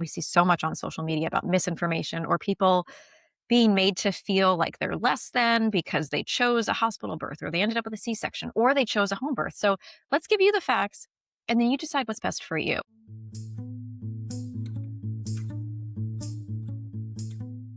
We see so much on social media about misinformation or people being made to feel like they're less than because they chose a hospital birth or they ended up with a C-section or they chose a home birth. So let's give you the facts and then you decide what's best for you.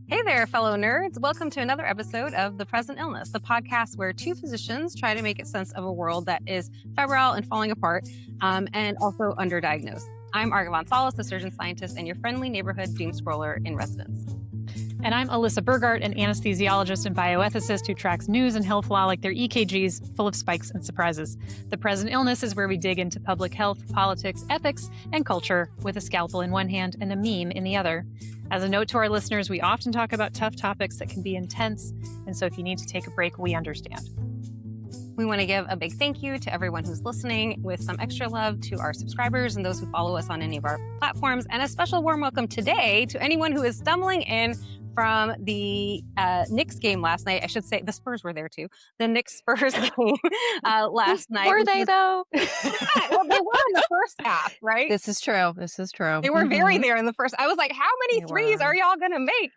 Hey there, fellow nerds. Welcome to another episode of The Present Illness, the podcast where two physicians try to make sense of a world that is febrile and falling apart and also underdiagnosed. I'm Arga Gonzalez, the surgeon scientist and your friendly neighborhood doom scroller in residence. And I'm Alyssa Burgart, an anesthesiologist and bioethicist who tracks news and health law like their EKGs, full of spikes and surprises. The Present Illness is where we dig into public health, politics, ethics, and culture with a scalpel in one hand and a meme in the other. As a note to our listeners, we often talk about tough topics that can be intense, and so if you need to take a break, we understand. We want to give a big thank you to everyone who's listening, with some extra love to our subscribers and those who follow us on any of our platforms, and a special warm welcome today to anyone who is stumbling in from the Knicks game last night. I should say the Spurs were there too. The Knicks-Spurs game last night. Were they though? Well, they were in the first half, right? This is true. This is true. They were very there in the first. I was like, how many threes are y'all going to make?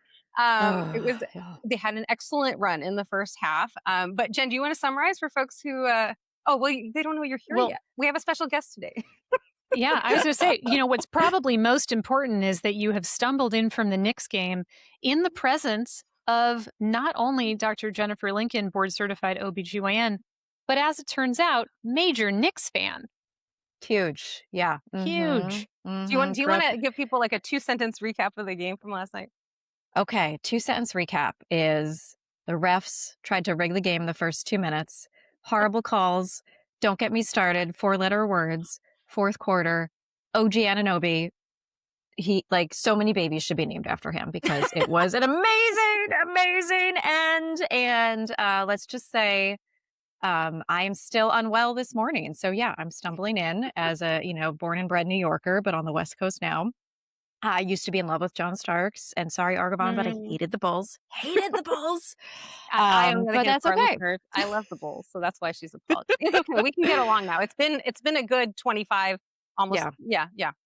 They had an excellent run in the first half. But Jen, do you want to summarize for folks who, they don't know you're here yet. We have a special guest today. Yeah, I was going to say, what's probably most important is that you have stumbled in from the Knicks game in the presence of not only Dr. Jennifer Lincoln, board certified OBGYN, but as it turns out, major Knicks fan. Huge. Yeah. Huge. Do you want to give people like a 2-sentence recap of the game from last night? Okay, 2-sentence recap is the refs tried to rig the game the first 2 minutes. Horrible calls. Don't get me started. 4-letter words. Fourth quarter. OG Anunoby. So many babies should be named after him because it was an amazing end. And let's just say I am still unwell this morning. So yeah, I'm stumbling in as a, born and bred New Yorker, but on the West Coast now. I used to be in love with John Starks, and sorry, Argavon, but I hated the Bulls. Hated the Bulls. But that's okay. I love the Bulls, so that's why she's apologizing. It's okay. We can get along now. It's been a good 25, almost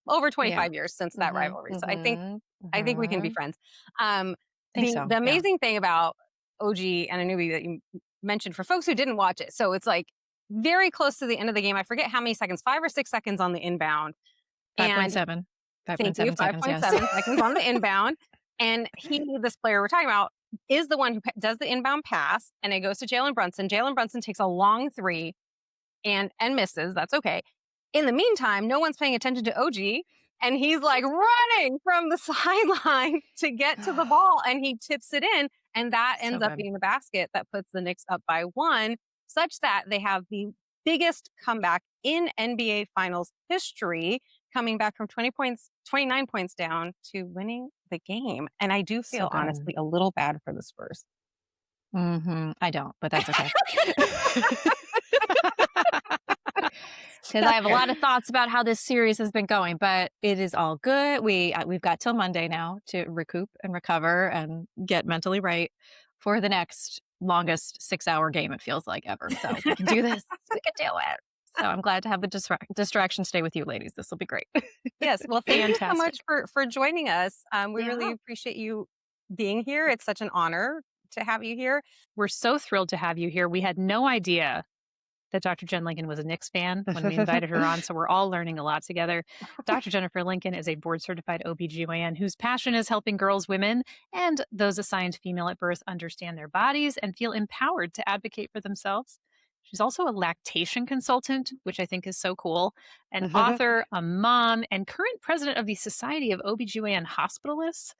over 25 years since that rivalry. So I think we can be friends. The amazing thing about OG Anunoby that you mentioned for folks who didn't watch it, so it's like very close to the end of the game. I forget how many seconds, 5 or 6 seconds on the inbound. 5.7. 5.7 seconds on the inbound. And this player we're talking about, is the one who does the inbound pass, and it goes to Jalen Brunson. Jalen Brunson takes a long three and misses. That's okay. In the meantime, no one's paying attention to OG, and he's like running from the sideline to get to the ball, and he tips it in, and that ends up being the basket that puts the Knicks up by 1, such that they have the biggest comeback in NBA Finals history, coming back from 29 points down to winning the game. And I do feel honestly a little bad for the Spurs. I don't, but that's okay. Because I have a lot of thoughts about how this series has been going, but it is all good. We've got till Monday now to recoup and recover and get mentally right for the next longest 6-hour game it feels like ever. So we can do this. We can do it. So I'm glad to have the distraction stay with you ladies. This will be great. Yes. Well, thank you so much for joining us. We really appreciate you being here. It's such an honor to have you here. We're so thrilled to have you here. We had no idea that Dr. Jen Lincoln was a Knicks fan when we invited her on. So we're all learning a lot together. Dr. Jennifer Lincoln is a board certified OBGYN whose passion is helping girls, women, and those assigned female at birth understand their bodies and feel empowered to advocate for themselves. She's also a lactation consultant, which I think is so cool, an author, a mom, and current president of the Society of OBGYN Hospitalists.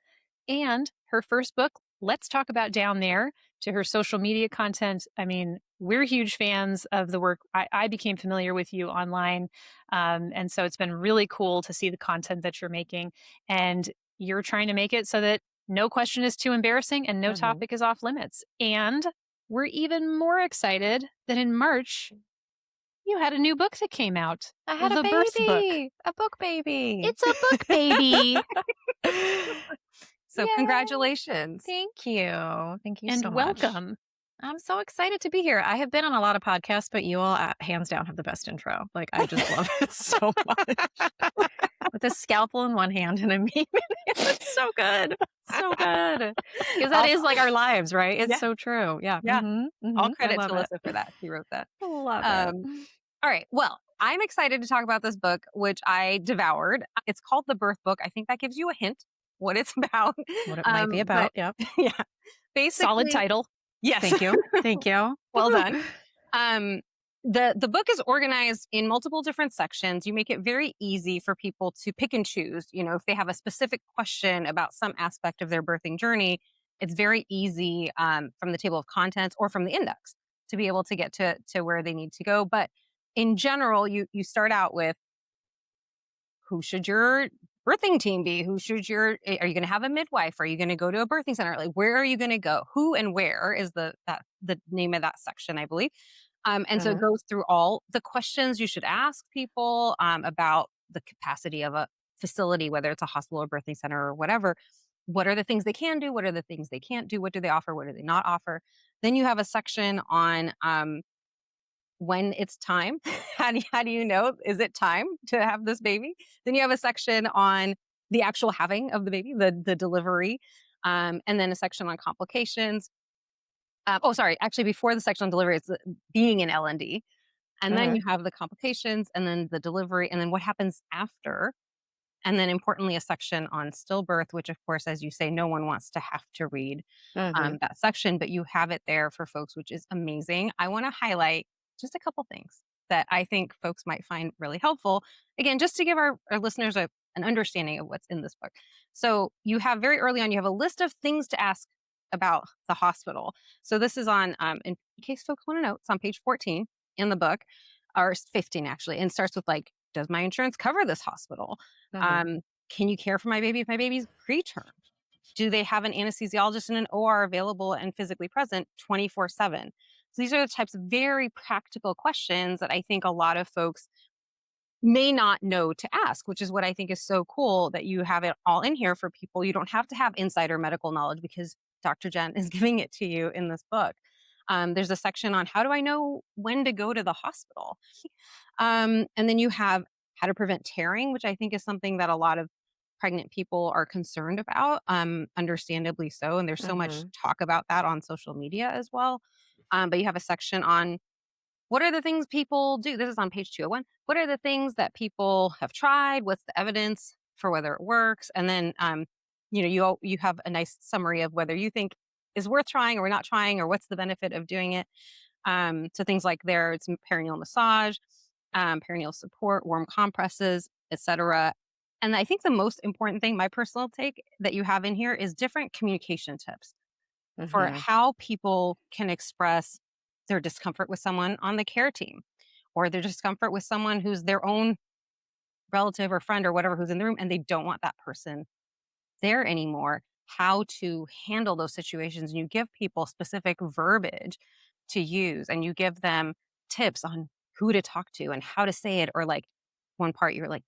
And her first book, Let's Talk About Down There, to her social media content. I mean, we're huge fans of the work. I became familiar with you online. And so it's been really cool to see the content that you're making. And you're trying to make it so that no question is too embarrassing and no topic is off limits. And we're even more excited that in March, you had a new book that came out. I had a baby. A book baby. It's a book baby. So congratulations. Thank you. Thank you so much. And welcome. I'm so excited to be here. I have been on a lot of podcasts, but you all, hands down, have the best intro. Like, I just love it so much. With a scalpel in one hand and a meme in the other. It's so good. So good. Because that is like our lives, right? It's Yeah. so true. Yeah. Yeah. All I credit to love it. Alyssa for that. She wrote that. Love it. Um, all right. Well, I'm excited to talk about this book, which I devoured. It's called The Birth Book. I think that gives you a hint what it's about. What it might be But about. Yep. yeah, Solid basically, title. yes. Thank you. Thank you. Well done. The book is organized in multiple different sections. You make it very easy for people to pick and choose. You know, if they have a specific question about some aspect of their birthing journey, it's very easy from the table of contents or from the index to be able to get to where they need to go. But in general, you start out with who should your birthing team be? Are you going to have a midwife? Are you going to go to a birthing center? Like, where are you going to go? Who and where is the name of that section, I believe. And so it goes through all the questions you should ask people about the capacity of a facility, whether it's a hospital or birthing center or whatever. What are the things they can do? What are the things they can't do? What do they offer? What do they not offer? Then you have a section on when it's time. How do you know, is it time to have this baby? Then you have a section on the actual having of the baby, the delivery, and then a section on complications. Actually, before the section on delivery, it's being in L&D. And then you have the complications and then the delivery and then what happens after. And then importantly, a section on stillbirth, which of course, as you say, no one wants to have to read that section, but you have it there for folks, which is amazing. I want to highlight just a couple things that I think folks might find really helpful. Again, just to give our listeners an understanding of what's in this book. So you have very early on, you have a list of things to ask about the hospital. So this is on, in case folks want to know, it's on page 14 in the book, or 15 actually, and starts with like, does my insurance cover this hospital? Can you care for my baby if my baby's preterm? Do they have an anesthesiologist and an OR available and physically present 24/7? So these are the types of very practical questions that I think a lot of folks may not know to ask, which is what I think is so cool that you have it all in here for people. You don't have to have insider medical knowledge because Dr. Jen is giving it to you in this book. There's a section on how do I know when to go to the hospital? And then you have how to prevent tearing, which I think is something that a lot of pregnant people are concerned about, understandably so. And there's so much talk about that on social media as well. But you have a section on what are the things people do? This is on page 201. What are the things that people have tried? What's the evidence for whether it works? And then, you have a nice summary of whether you think is worth trying or not trying, or what's the benefit of doing it. So things like it's perineal massage, perineal support, warm compresses, etc. And I think the most important thing, my personal take that you have in here is different communication tips for how people can express their discomfort with someone on the care team or their discomfort with someone who's their own relative or friend or whatever who's in the room and they don't want that person there anymore, how to handle those situations. And you give people specific verbiage to use and you give them tips on who to talk to and how to say it. Or like one part, you're like,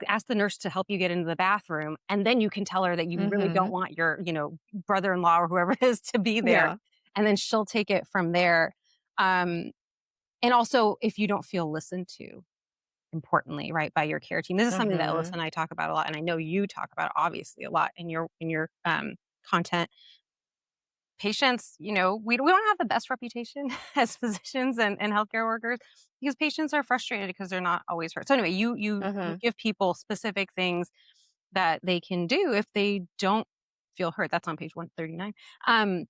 ask the nurse to help you get into the bathroom. And then you can tell her that you really don't want your, brother-in-law or whoever it is to be there. Yeah. And then she'll take it from there. And also if you don't feel listened to, importantly, right, by your care team. This is something that Alyssa and I talk about a lot. And I know you talk about obviously a lot in your content. Patients, we don't have the best reputation as physicians and healthcare workers because patients are frustrated because they're not always heard. So anyway, you give people specific things that they can do if they don't feel heard. That's on page 139.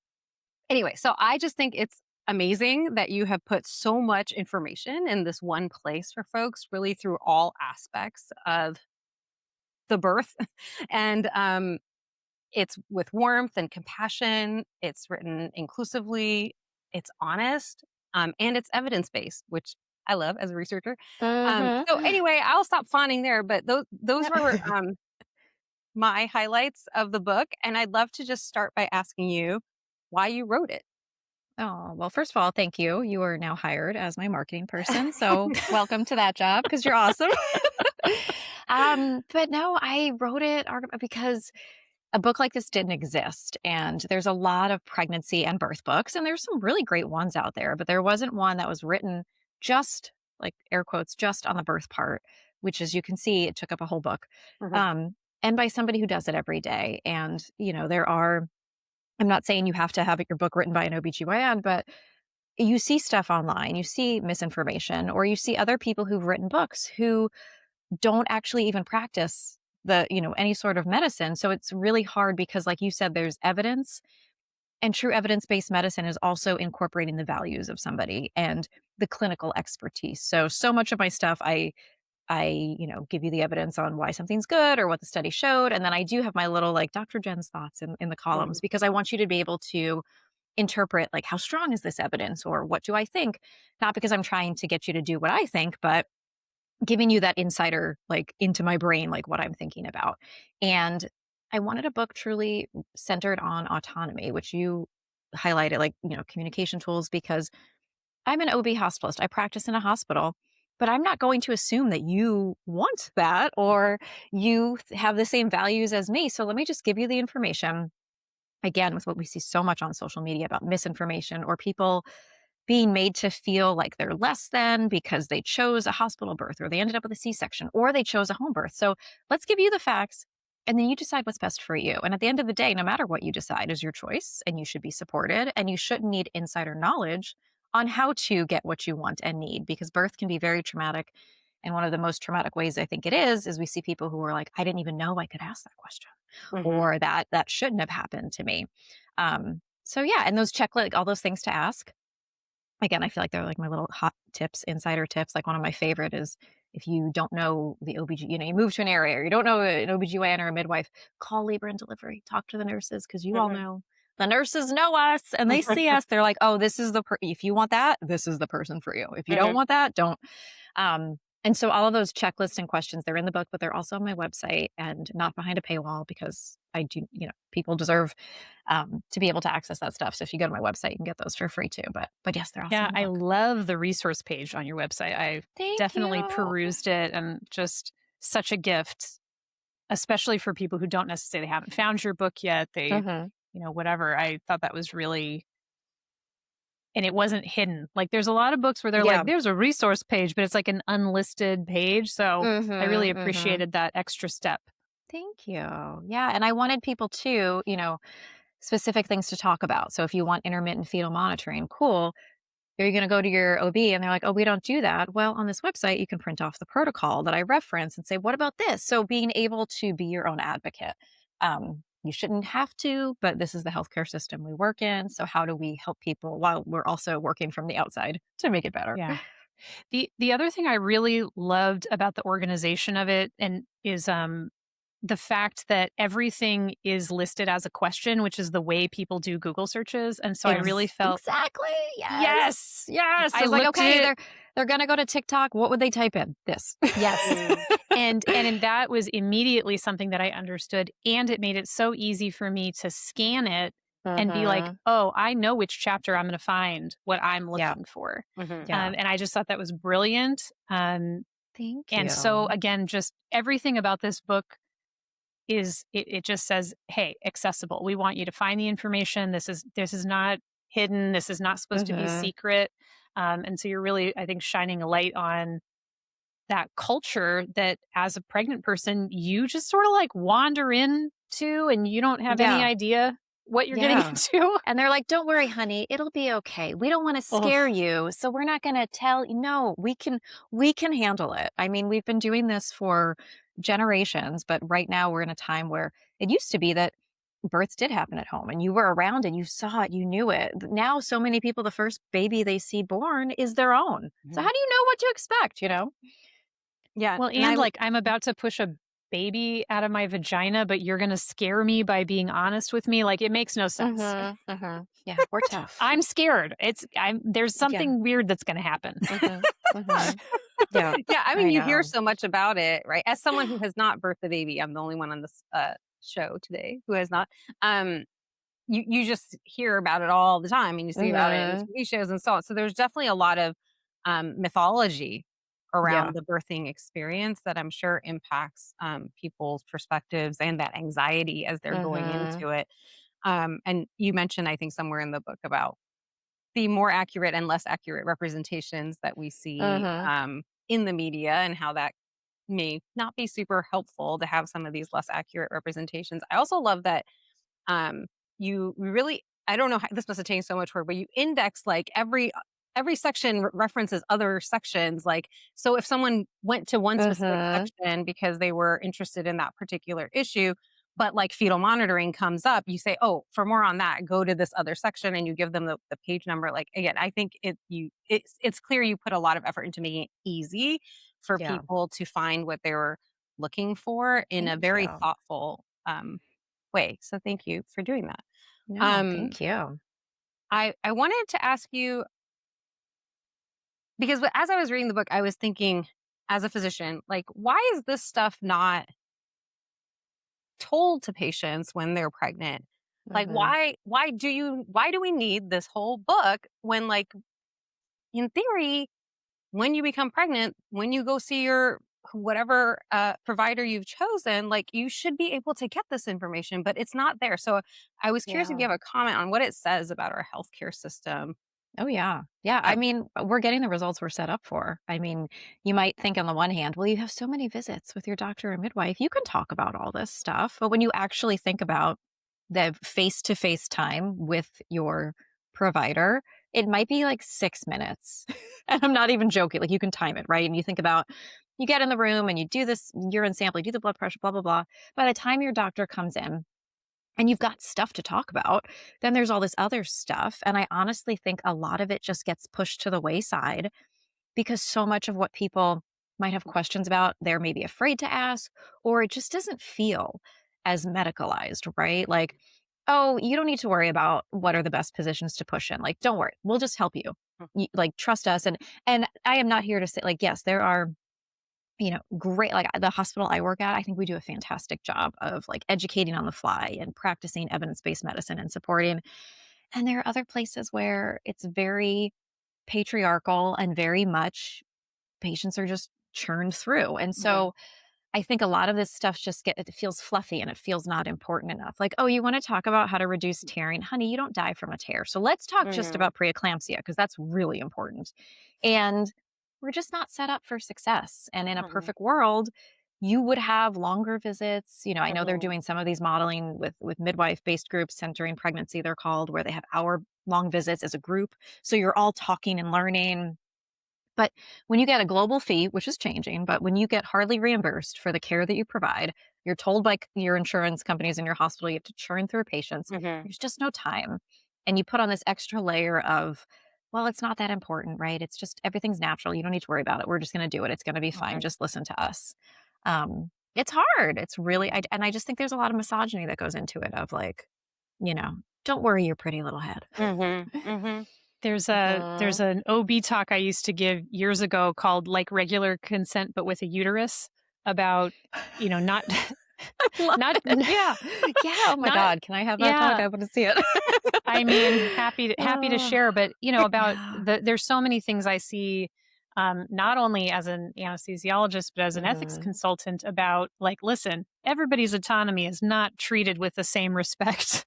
Anyway, so I just think it's amazing that you have put so much information in this one place for folks, really through all aspects of the birth. And it's with warmth and compassion. It's written inclusively. It's honest. And it's evidence-based, which I love as a researcher. So anyway, I'll stop fawning there, but those were my highlights of the book. And I'd love to just start by asking you why you wrote it. Oh, well, first of all, thank you. You are now hired as my marketing person. So welcome to that job because you're awesome. But no, I wrote it because a book like this didn't exist. And there's a lot of pregnancy and birth books, and there's some really great ones out there, but there wasn't one that was written just like air quotes, just on the birth part, which as you can see, it took up a whole book. Mhm. And by somebody who does it every day. And, I'm not saying you have to have your book written by an OBGYN, but you see stuff online, you see misinformation, or you see other people who've written books who don't actually even practice any sort of medicine. So it's really hard because, like you said, there's evidence, and true evidence-based medicine is also incorporating the values of somebody and the clinical expertise. So much of my stuff, I give you the evidence on why something's good or what the study showed. And then I do have my little like Dr. Jen's thoughts in the columns, Mhm. because I want you to be able to interpret, like, how strong is this evidence, or what do I think? Not because I'm trying to get you to do what I think, but giving you that insider, like, into my brain, like what I'm thinking about. And I wanted a book truly centered on autonomy, which you highlighted, like, communication tools, because I'm an OB hospitalist. I practice in a hospital, but I'm not going to assume that you want that or you have the same values as me. So let me just give you the information. Again, with what we see so much on social media about misinformation, or people being made to feel like they're less than because they chose a hospital birth, or they ended up with a C-section, or they chose a home birth. So let's give you the facts, and then you decide what's best for you. And at the end of the day, no matter what you decide is your choice, and you should be supported, and you shouldn't need insider knowledge on how to get what you want and need, because birth can be very traumatic. And one of the most traumatic ways I think it is we see people who are like, I didn't even know I could ask that question, Mhm. or that shouldn't have happened to me. So yeah, and those checklist, all those things to ask. Again, I feel like they're like my little hot tips, insider tips. Like, one of my favorite is, if you don't know the OBG, you move to an area, or you don't know an OBGYN or a midwife, call labor and delivery, talk to the nurses, because you all Mhm. know the nurses know us and they see us. They're like, oh, this is if you want that, this is the person for you. If you don't Mhm. want that, don't. And so all of those checklists and questions, they're in the book, but they're also on my website and not behind a paywall, because I do, people deserve to be able to access that stuff. So if you go to my website, you can get those for free too. But yes, they're also Yeah, in the I book. love the resource page on your website. I Thank definitely you. perused it, and just such a gift, especially for people who don't necessarily haven't found your book yet. They, Mhm. whatever. I thought that was really, and it wasn't hidden. Like, there's a lot of books where they're Yeah. like, there's a resource page, but it's like an unlisted page. So I really Mhm. Mhm. appreciated that extra step. Thank you. Yeah, and I wanted people to, specific things to talk about. So if you want intermittent fetal monitoring, cool. You're going to go to your OB and they're like, oh, we don't do that. Well, on this website, you can print off the protocol that I reference and say, what about this? So being able to be your own advocate. You shouldn't have to, but this is the healthcare system we work in. So how do we help people while we're also working from the outside to make it better? Yeah. The other thing I really loved about the organization of it, and is the fact that everything is listed as a question, which is the way people do Google searches. And so I really felt, Exactly. Yes. yes, Yes. I I was like, looked at okay, it. they're gonna go to TikTok. What would they type in? This. Yes. Mm. And that was immediately something that I understood, and it made it so easy for me to scan it and be like, Mhm. "Oh, I know which chapter I'm going to find what I'm Yeah. looking for." Mhm. Yeah. And I just thought that was brilliant. Thank And so you. again, just everything about this book it just says, "Hey, accessible. We want you to find the information. This is not hidden. This is not supposed to be Mhm. secret." And so you're really, I think, shining a light on that culture that, as a pregnant person, you just sort of like wander into, and you don't have any Yeah. idea what you're getting Yeah. into. And they're like, "Don't worry, honey, it'll be okay. We don't wanna Oh, scare you, so we're not gonna tell you. No, we can handle it." I mean, we've been doing this for generations, but right now we're in a time where it used to be that births did happen at home and you were around and you saw it, you knew it. Now so many people, the first baby they see born is their own. So Mhm. how do you know what to expect? Yeah, well, and I and like, I'm about to push a baby out of my vagina, but you're going to scare me by being honest with me. Like, it makes no sense. Mhm, mhm. Yeah, we're tough. I'm scared. There's Yeah. something weird that's going to happen. Mhm, mhm. Yeah, yeah, I mean, I you hear know. so much about it, right? As someone who has not birthed a baby, I'm the only one on this show today who has not. Um, you just hear about it all the time, and you see about it in Mhm. TV shows and so on. So there's definitely a lot of mythology Yeah. around the birthing experience that I'm sure impacts people's perspectives and that anxiety as they're going Mhm. into it. And you mentioned, I think, somewhere in the book about the more accurate and less accurate representations that we see Mhm. in the media and how that may not be super helpful to have some of these less accurate representations. I also love that um, you really, I don't know how this must have changed so much work, but you index like every section references other sections. Like, so if someone went to one specific Mhm. section because they were interested in that particular issue, but like fetal monitoring comes up, you say, "Oh, for more on that, go to this other section," and you give them the page number. Like again, I think it's clear you put a lot of effort into making it easy for Yeah. people to find what they were looking for in a Thank very you. thoughtful way. So thank you for doing that. No, Um, thank you. I wanted to ask you because as I was reading the book, I was thinking, as a physician, like, why is this stuff not told to patients when they're pregnant? Like, Mhm. why do we need this whole book when, like, in theory, when you become pregnant, when you go see your whatever provider you've chosen, like you should be able to get this information, but it's not there. So I was curious if Yeah. you have a comment on what it says about our healthcare system. Oh, yeah. Yeah, I Uh, mean, we're getting the results we're set up for. I mean, you might think on the one hand, well, you have so many visits with your doctor or midwife, you can talk about all this stuff. But when you actually think about the face-to-face time with your provider, it might be like 6 minutes. And I'm not even joking, like, you can time it, right? And you think about you get in the room and you do this urine sample, you do the blood pressure, blah, blah, blah. By the time your doctor comes in and you've got stuff to talk about, then there's all this other stuff. And I honestly think a lot of it just gets pushed to the wayside because so much of what people might have questions about, they're maybe afraid to ask, or it just doesn't feel as medicalized, right? Like, oh, you don't need to worry about what are the best positions to push in. Like, don't worry, we'll just help you. Like, trust us. And I am not here to say, like, yes, there are great, like, the hospital I work at, I think we do a fantastic job of, like, educating on the fly and practicing evidence-based medicine and supporting. And there are other places where it's very patriarchal and very much patients are just churned through. And mhm, so I think a lot of this stuff just it feels fluffy and it feels not important enough. Like, "Oh, you wanna talk about how to reduce tearing? Honey, you don't die from a tear. So let's talk just mhm, about preeclampsia because that's really important." And we're just not set up for success. And in a mhm, perfect world, you would have longer visits. I know they're mhm, doing some of these modeling with midwife-based groups centering pregnancy, they're called, where they have hour-long visits as a group. So you're all talking and learning. But when you get a global fee, which is changing, but when you get hardly reimbursed for the care that you provide, you're told by your insurance companies in your hospital you have to churn through patients. mhm, There's just no time. And you put on this extra layer of, well, it's not that important, right? It's just everything's natural. You don't need to worry about it. We're just going to do it. It's going to be fine. mhm, Just listen to us. It's hard. It's really, and I just think there's a lot of misogyny that goes into it of like, you know, don't worry your pretty little head. mhm, mhm. There's Mhm. an OB talk I used to give years ago called like regular consent but with a uterus about, not I love not it. Yeah. Yeah, oh my not god, can I have that talk? yeah. I wanna see it. I mean, happy to Uh, share, but about yeah. there's so many things I see, not only as an anesthesiologist but as an ethics Mhm. consultant about like, listen, everybody's autonomy is not treated with the same respect.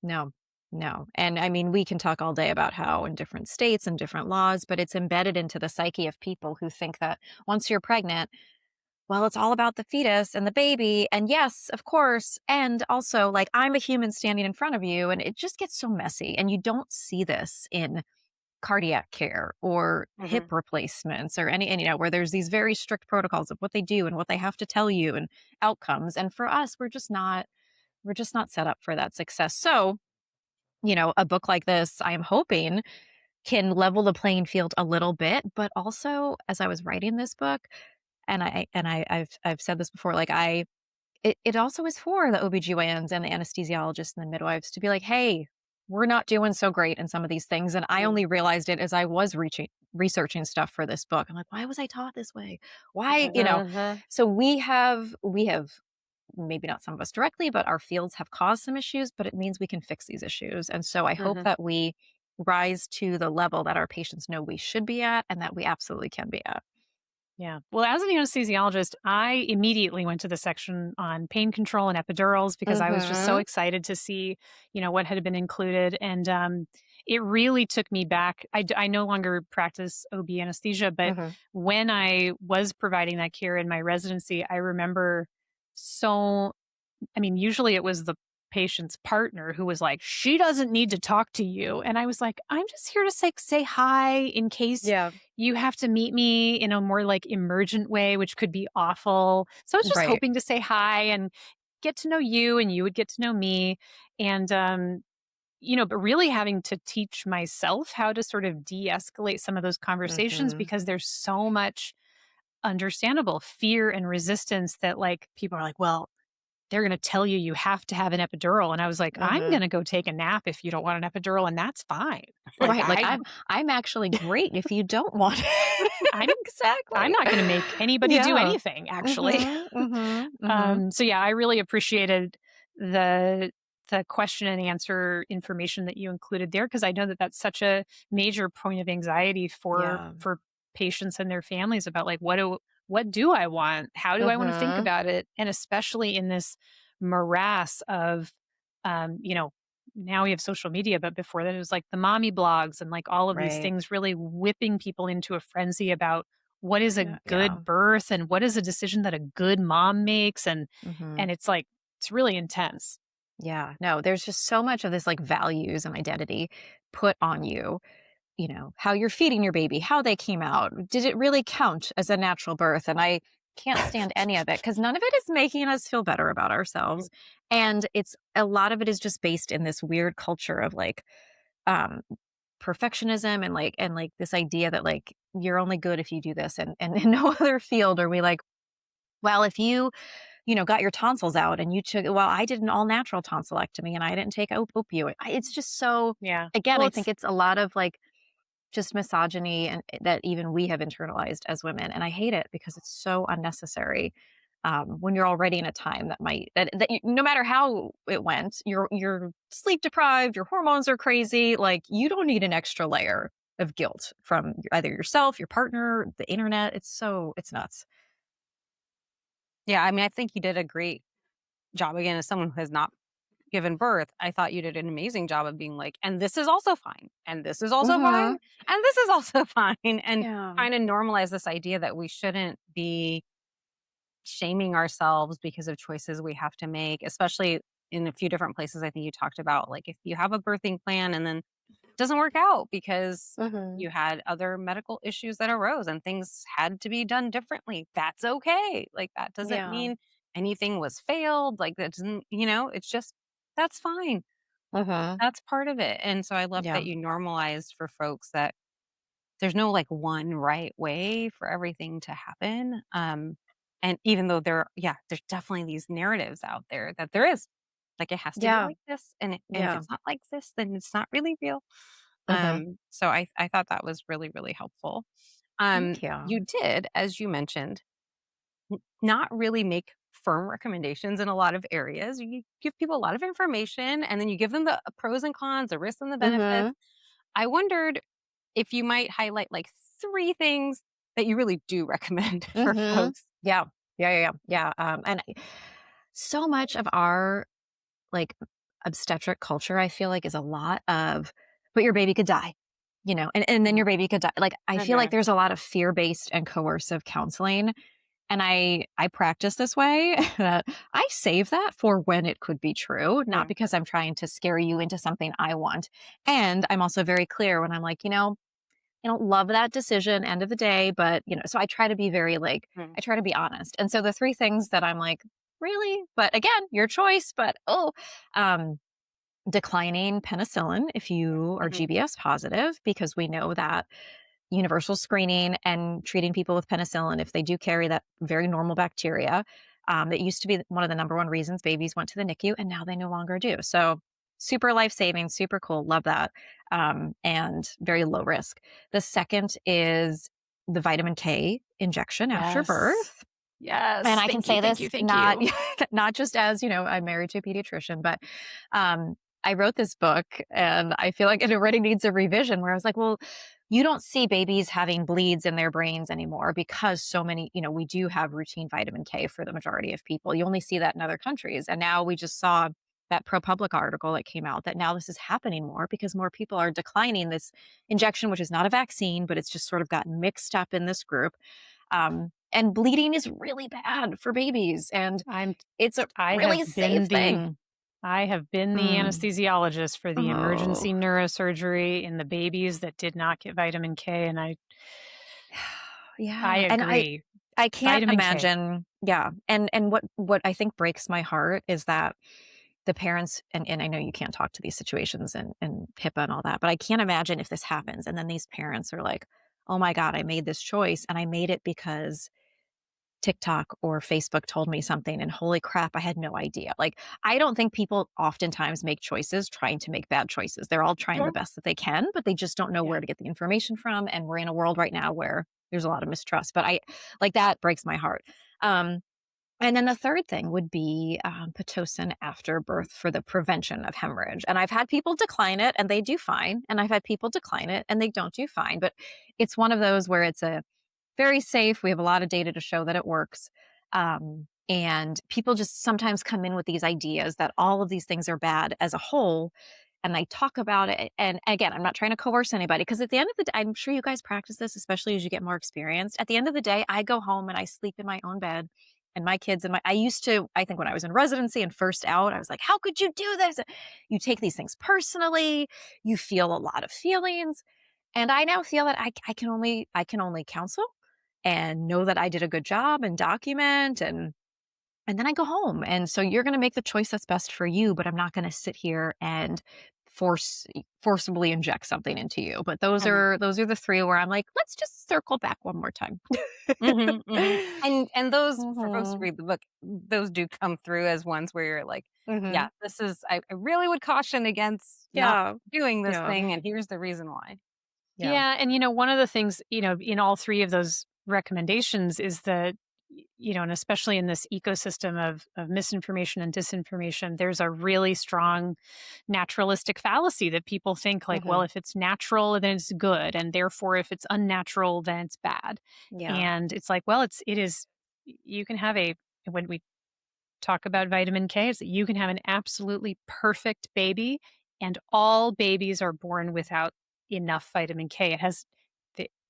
No, no, and I mean, we can talk all day about how in different states and different laws, but it's embedded into the psyche of people who think that once you're pregnant, well, it's all about the fetus and the baby, and yes, of course, and also, like, I'm a human standing in front of you, and it just gets so messy, and you don't see this in cardiac care or hip Mhm. replacements or any and where there's these very strict protocols of what they do and what they have to tell you and outcomes, and for us we're just not set up for that success. So a book like this, I am hoping, can level the playing field a little bit, but also as I was writing this book, I've said this before, like, it also is for the OBGYNs and the anesthesiologists and the midwives to be like, "Hey, we're not doing so great in some of these things." And I only realized it as I was researching stuff for this book. I'm like, "Why was I taught this way? Why?" Mhm. So we have maybe not some of us directly, but our fields have caused some issues, but it means we can fix these issues. And so I hope Mhm. that we rise to the level that our patients know we should be at and that we absolutely can be at. Yeah. Well, as an anesthesiologist, I immediately went to the section on pain control and epidurals because I was just so Mm-hmm. excited to see, what had been included. And it really took me back. I no longer practice OB anesthesia, but Mm-hmm. when I was providing that care in my residency, I remember so I mean, usually it was the patient's partner who was like, "She doesn't need to talk to you." And I was like, "I'm just here to say hi in case Yeah. you have to meet me in a more like emergent way, which could be awful." So I was just Right. hoping to say hi and get to know you and you would get to know me. And but really having to teach myself how to sort of de-escalate some of those conversations Mm-hmm. because there's so much understandable fear and resistance that like people are like, "Well, they're gonna tell you you have to have an epidural." And I was like, "I'm Mm-hmm. gonna go take a nap if you don't want an epidural, and that's fine." Like, Right. Like I'm actually great if you don't want it. I'm I'm Exactly. not gonna make anybody do Yeah. anything, actually. Mm-hmm. Mm-hmm. Mm-hmm. So yeah, I really appreciated the the question and answer information that you included there because I know that that's such a major point of anxiety Yeah. for patients and their families about like what do I want? How do I want to think Mm-hmm. about it? And especially in this morass of um, you know, now we have social media, but before that it was like the mommy blogs and like all of these Right. things really whipping people into a frenzy about what is a Yeah. good birth and what is a decision that a good mom makes Mm-hmm. and it's like it's really intense. Yeah. No, there's just so much of this like values and identity put on you, how you're feeding your baby, how they came out. Did it really count as a natural birth? And I can't stand any of it because none of it is making us feel better about ourselves. And it's a lot of it is just based in this weird culture of like um perfectionism and like this idea that like you're only good if you do this and in no other field are we like, well, if you got your tonsils out and you took, well, I did an all natural tonsillectomy and I didn't take opioid. It's just so, Yeah. again, Well, I think it's it's a lot of like just misogyny and that even we have internalized as women. And I hate it because it's so unnecessary. When you're already in a time that no matter how it went, you're sleep deprived, your hormones are crazy. Like you don't need an extra layer of guilt from either yourself, your partner, the internet. It's nuts. Yeah, I mean, I think you did a great job again as someone who has not given birth. I thought you did an amazing job of being like, and this is also fine, and this is also fine, Hmm. and this is also fine, and Yeah. trying to normalize this idea that we shouldn't be shaming ourselves because of choices we have to make, especially in a few different places. I think you talked about like if you have a birthing plan and then it doesn't work out because Hmm. you had other medical issues that arose and things had to be done differently. That's okay. Like that doesn't Yeah. mean anything was failed. Like that doesn't, it's just that's fine. Hmm. That's part of it. And so I love Yeah. that you normalized for folks that there's no like one right way for everything to happen. And even though there's definitely these narratives out there that there is like it has to be Yeah. like this, and if Yeah. it's not like this, then it's not really real. Hmm. So I thought that was really really helpful. Thank you. You did, as you mentioned, not really make firm recommendations in a lot of areas. You give people a lot of information, and then you give them the pros and cons, the risks and the benefits. Hmm. I wondered if you might highlight like 3 things that you really do recommend for Hmm. folks. Yeah. Yeah. And so much of our like obstetric culture, I feel like, is a lot of, but your baby could die, and then Mhm, your baby could die. Like, I feel like mhm, there's a lot of fear based and coercive counseling. And I practice this way that I save that for when it could be true, not mm, because I'm trying to scare you into something I want. And I'm also very clear when I'm like, I don't love that decision end of the day, but so I try to be very like mm, I try to be honest. And so the three things that I'm like, really? But again, your choice, but um declining penicillin if you are mhm, GBS positive because we know that universal screening and treating people with penicillin if they do carry that very normal bacteria. That used to be one of the number one reasons babies went to the NICU, and now they no longer do. So, super life saving, super cool. Love that. And very low risk. The second is the vitamin K injection after yes. birth. And Yes. I can Thank you. say Thank this you. Thank not you. not just as I'm married to a pediatrician, but I wrote this book, and I feel like it already needs a revision. Where I was like, well, you don't see babies having bleeds in their brains anymore because so many, we do have routine vitamin K for the majority of people. You only see that in other countries. And now we just saw that ProPublica article that came out that now this is happening more because more people are declining this injection, which is not a vaccine, but it's just sort of gotten mixed up in this group. And bleeding is really bad for babies. And it's a I really have safe thing. I have been the anesthesiologist for the Oh. emergency neurosurgery in the babies that did not get vitamin K, and I Yeah, and agree. I can't Vitamin K. imagine. Yeah, and what I think breaks my heart is that the parents, and I know you can't talk to these situations and HIPAA and all that, but I can't imagine if this happens and then these parents are like, "Oh my god, I made this choice and I made it because TikTok or Facebook told me something, and holy crap, I had no idea." Like, I don't think people oftentimes make choices trying to make bad choices. They're all trying the best that they can, but they just don't know Yeah. where to get the information from, and we're in a world right now where there's a lot of mistrust, but I like, that breaks my heart. Um, and then the third thing would be, Pitocin after birth for the prevention of hemorrhage, and I've had people decline it, and they do fine, and I've had people decline it, and they don't do fine, but it's one of those where it's a very safe. We have a lot of data to show that it works. And people just sometimes come in with these ideas that all of these things are bad as a whole. And they talk about it. And again, I'm not trying to coerce anybody because at the end of the day, I'm sure you guys practice this, especially as you get more experienced. At the end of the day, I go home and I sleep in my own bed. And my kids and I used to, I think when I was in residency and first out, I was like, how could you do this? You take these things personally, you feel a lot of feelings. And I now feel that I can only counsel and know that I did a good job and document and then I go home. And so you're going to make the choice that's best for you, but I'm not going to sit here and forcibly inject something into you. But those Mhm. are those are the three where I'm like, let's just circle back one more time. Mhm, mhm. And those for folks who Mhm. read the book, those do come through as ones where you're like, yeah, Mhm. this is I really would caution against not Yeah. doing this Yeah. thing, and here's the reason why. Yeah. Yeah, and one of the things, in all three of those recommendations is that and especially in this ecosystem of misinformation and disinformation, there's a really strong naturalistic fallacy that people think like, well, Mhm. if it's natural, then it's good, and therefore if it's unnatural, then it's bad. Yeah. And it's like, well, it is you can have a when we talk about vitamin K is that you can have an absolutely perfect baby, and all babies are born without enough vitamin K.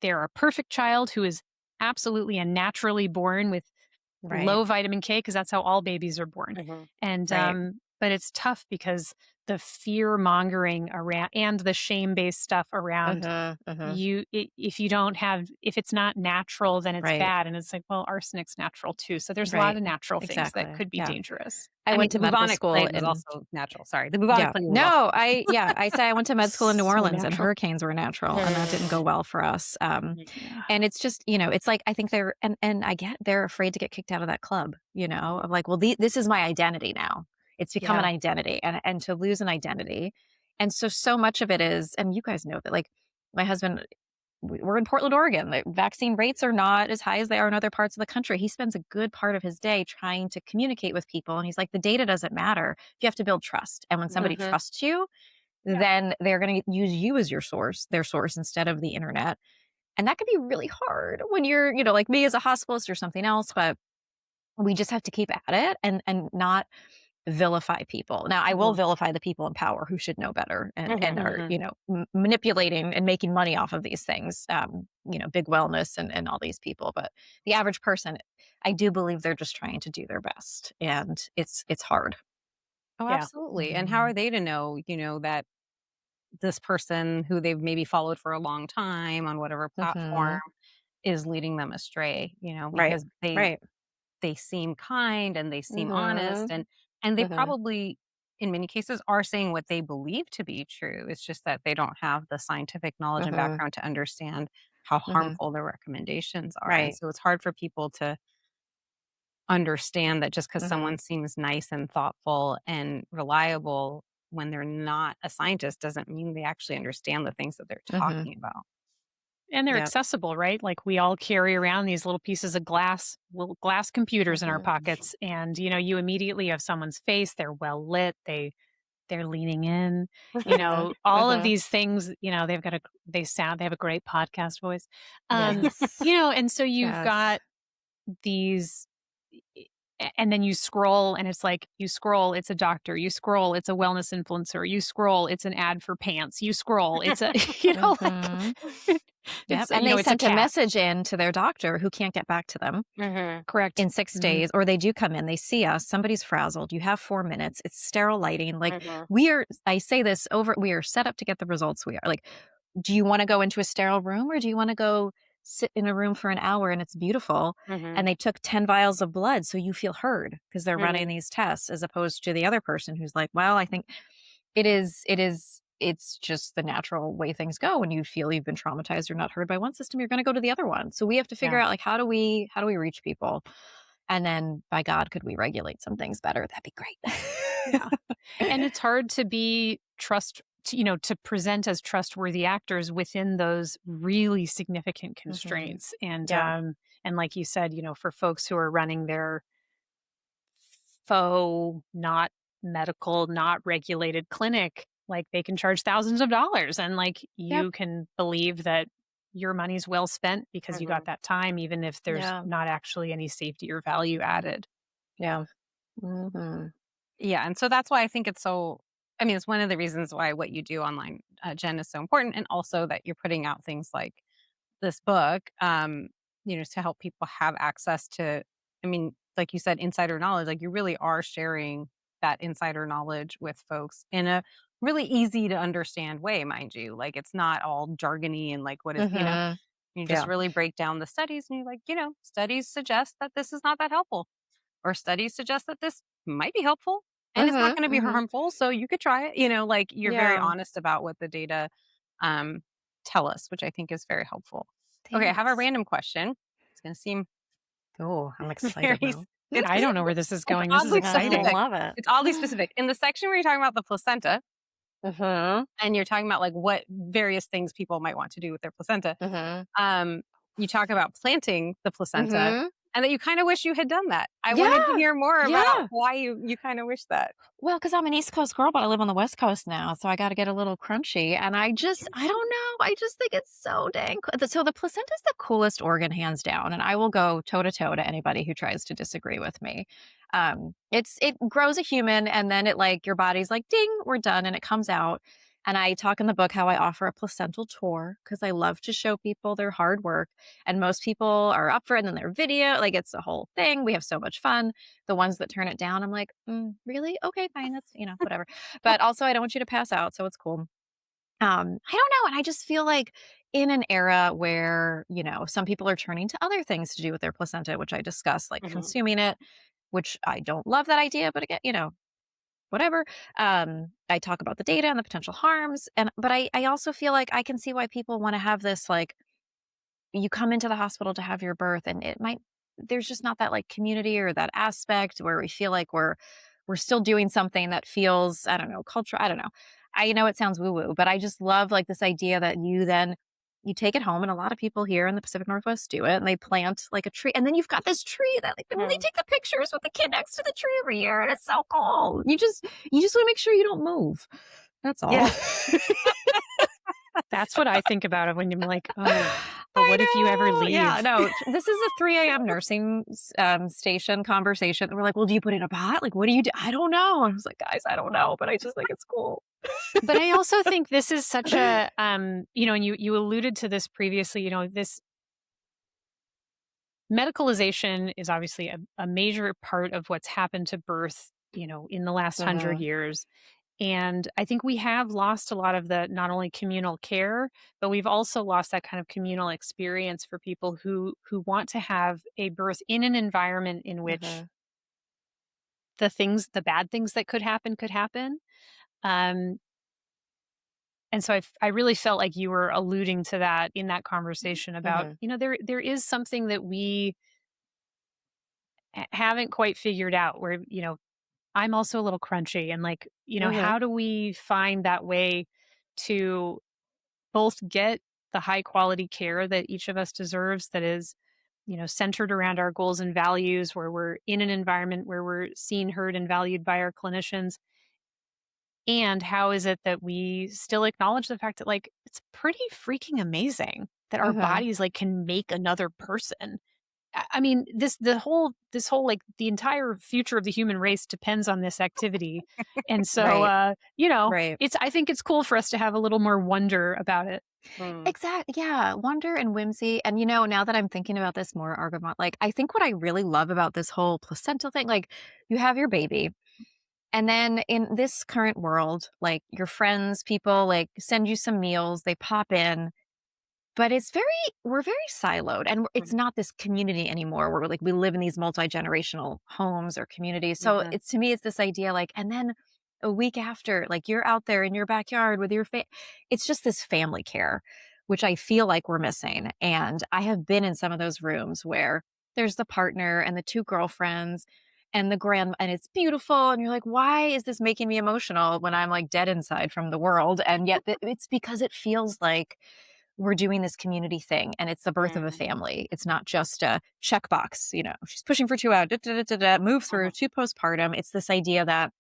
They're a perfect child who is absolutely and naturally born with Right. low vitamin K because that's how all babies are born. Mhm. And Right. but it's tough because the fear mongering around and the shame based stuff around Mhm. Mhm. if you don't have if it's not natural then it's Right. bad, and it's like, well, arsenic's natural too, so there's a lot Right. of natural things that Exactly. could be Yeah. dangerous. I I mean, went the to medical bubonic school plague was in also natural. Sorry, the bubonic Yeah. plague was also No, I say I went to med school in New So Orleans and natural. hurricanes were natural and that didn't go well for us. Yeah. And it's just, it's like I think and I get they're afraid to get kicked out of that club, of like, well, this is my identity now. It's become an Yeah. identity and to lose an identity. And so much of it is, and you guys know that like my husband we're in Portland, Oregon. The vaccine rates are not as high as they are in other parts of the country. He spends a good part of his day trying to communicate with people. And he's like, the data doesn't matter. You have to build trust. And when somebody Mhm. trusts you, Yeah. then they're going to use you as their source instead of the internet. And that can be really hard when you're, like me as a hospitalist or something else. But we just have to keep at it and not vilify people. Now, I will Mhm. vilify the people in power who should know better and Mhm. are, Mhm. manipulating and making money off of these things. Big wellness and all these people. But the average person, I do believe they're just trying to do their best, and it's hard. Oh, Yeah. absolutely. And how are Mhm. they to know, that this person who they've maybe followed for a long time on whatever platform Mhm. is leading them astray, Right. because they Right. they seem kind and they seem honest, Mhm. and they Mhm. probably in many cases are saying what they believe to be true. It's just that they don't have the scientific knowledge and Mhm. background to understand how Mhm. harmful their recommendations are. And Right. so it's hard for people to understand that just because Mhm. someone seems nice and thoughtful and reliable when they're not a scientist doesn't mean they actually understand the things that they're Mhm. talking about. And they're Yep. accessible, right? Like, we all carry around these little pieces of glass, little glass computers in our Mhm. pockets, and you immediately have someone's face. They're well lit. they're leaning in, all of Mhm. these things, they have a great podcast voice. Yes. And so you've Yes. got these and then you scroll and it's like you scroll, it's a doctor, you scroll, it's a wellness influencer, you scroll, it's an ad for pants, you scroll, it's a Mhm. Yep, and they it's a sent a cat. message in to their doctor who can't get back to them Mhm. Correct. in 6 Mhm. days, or they do come in, they see us, somebody's frazzled, you have 4 minutes, it's sterile lighting, like, Mhm. I say this over we are set up to get the results we are. Like, do you wanna go into a sterile room or do you wanna go sit in a room for an hour and it's beautiful? Mhm. And they took 10 vials of blood so you feel heard because 'cause they're running Mhm. these tests as opposed to the other person who's like, "Well, I think it's just the natural way things go when you feel you've been traumatized or not heard by one system, you're gonna go to the other one." So we have to figure Yeah. out, like, how do we reach people? And then, by God, could we regulate some things better? That'd be great. Yeah. And it's hard to be to present as trustworthy actors within those really significant Mhm. constraints. And Yeah. and like you said, for folks who are running their faux, not medical, not regulated clinic, like they can charge thousands of dollars and like Yep. you can believe that your money's well spent because you got Mhm. that time, even if there's Yeah. not actually any safety or value added. Yeah. Mhm. Yeah, and so that's why I think it's so I mean, it's one of the reasons why what you do online, Jen, is so important, and also that you're putting out things like this book, to help people have access to I mean, like you said, insider knowledge, like, you really are sharing that insider knowledge with folks in a really easy to understand way, mind you. Like, it's not all jargony and, like, what is Mhm. you just Yeah. really break down the studies and you're like, studies suggest that this is not that helpful, or studies suggest that this might be helpful and it's not Mhm. gonna be Mhm. harmful, so you could try it, like, you're very Yeah. honest about what the data, um, tell us, which I think is very helpful. Okay, I have a Thanks. random question. It's gonna seem Oh, I'm very excited s now. it's I don't know where this is it's going. This is oddly I exciting. specific. love it. It's oddly specific. In the section where you're talking about the placenta, Mhm. and you're talking about, like, what various things people might want to do with their placenta, Mhm. um, you talk about planting the placenta Mhm. and that you kinda wish you had done that. I wanted to Yeah. hear more about Yeah. why you kinda wish that. Well, because 'cause I'm an East Coast girl, but I live on the West Coast now, so I gotta get a little crunchy, and I don't know, I just think it's so dang so the placenta's the coolest organ hands down, and I will go toe to toe to anybody who tries to disagree with me. It grows a human, and then your body's like, "Ding, we're done," and it comes out, and I talk in the book how I offer a placental tour because I love to show people their hard work, and most people are up for it, and then their video, like, it's a whole thing, we have so much fun. The ones that turn it down, I'm like, really? Okay, fine. That's, whatever. But also, I don't want you to pass out. So it's cool. I don't know. And I just feel like in an era where, some people are turning to other things to do with their placenta, which I discuss, like Mhm. consuming it, which I don't love that idea, but again, whatever. I talk about the data and the potential harms. But I also feel like I can see why people want to have this, like, you come into the hospital to have your birth and there's just not that, like, community or that aspect where we feel like we're still doing something that feels, I don't know, cultural. I don't know. I know it sounds woo woo, but I just love, like, this idea that you take it home, and a lot of people here in the Pacific Northwest do it, and they plant like a tree, and then you've got this tree that, like, when they Mhm. take the pictures with the kid next to the tree every year, and it's so cool. You just want to make sure you don't move. That's all. Yeah. That's what I think about it when I'm like, oh, but what if you ever I know. Yeah, leave? no, this is a 3 a.m. nursing station conversation. We're like, well, do you put it in a pot? Like, what do you do? I don't know. I was like, guys, I don't know, but I just think it's cool. But I also think this is such a and you alluded to this previously, this medicalization is obviously a major part of what's happened to birth, in the last 100 Mhm, years. And I think we have lost a lot of the not only communal care, but we've also lost that kind of communal experience for people who want to have a birth in an environment in which mhm, the bad things that could happen. Um, and so I really felt like you were alluding to that in that conversation about, mhm, there is something that we haven't quite figured out where, I'm also a little crunchy and like, mhm, how do we find that way to both get the high quality care that each of us deserves that is, centered around our goals and values, where we're in an environment where we're seen, heard, and valued by our clinicians, And how is it that we still acknowledge the fact that like it's pretty freaking amazing that our Mhm. bodies like can make another person. I mean, this whole like the entire future of the human race depends on this activity. And so Right. you know, Right. I think it's cool for us to have a little more wonder about it. Mm. Exact yeah, wonder and whimsy, and, now that I'm thinking about this more, Argamot, like, I think what I really love about this whole placental thing, like, you have your baby, and then in this current world, like, your friends, people, like, send you some meals, they pop in, but we're very siloed, and it's Mhm. not this community anymore where, like, we live in these multi-generational homes or communities, so Mhm. it's to me, it's this idea, like and then a week after, like, you're out there in your backyard with your it's just this family care, which I feel like we're missing, and I have been in some of those rooms where there's the partner and the 2 girlfriends and the grand and it's beautiful, and you're like, "Why is this making me emotional when I'm, like, dead inside from the world?" And yet it's because it feels like we're doing this community thing and it's the birth of a Mm. family. It's not just a checkbox, she's pushing for 2 hours, da, da, da, da, da, move through Mhm. to postpartum. It's this idea that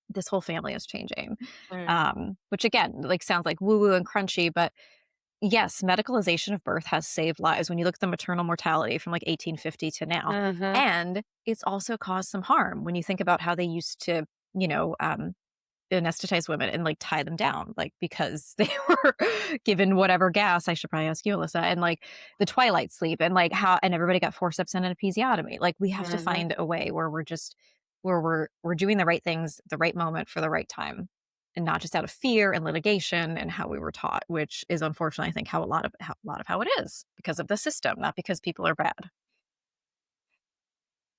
this whole family is changing. Mm. Which again, like sounds like woo woo and crunchy, but yes, medicalization of birth has saved lives when you look at the maternal mortality from like 1850 to now. Mhm. And it's also caused some harm when you think about how they used to, you know, um, anesthetize women and like tie them down, like because they were given whatever gas. I should probably ask you, Alyssa, and like the twilight sleep, and like how, and everybody got forceps and an episiotomy. Like we have to Mhm. find a way where we're doing the right things, the right moment for the right time, and not just out of fear and litigation and how we were taught, which is unfortunately, I think, how how it is because of the system, not because people are bad.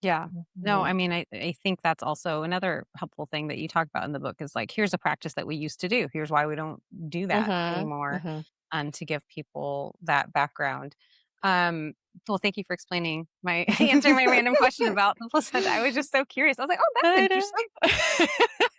Yeah. No, I Mhm. mean, I think that's also another helpful thing that you talk about in the book is like, here's a practice that we used to do. Here's why we don't do that Mhm. anymore. Mhm. To give people that background. Um, well, thank you for explaining my answering my random question about the placenta. I was just so curious. I was like, oh, that's I interesting.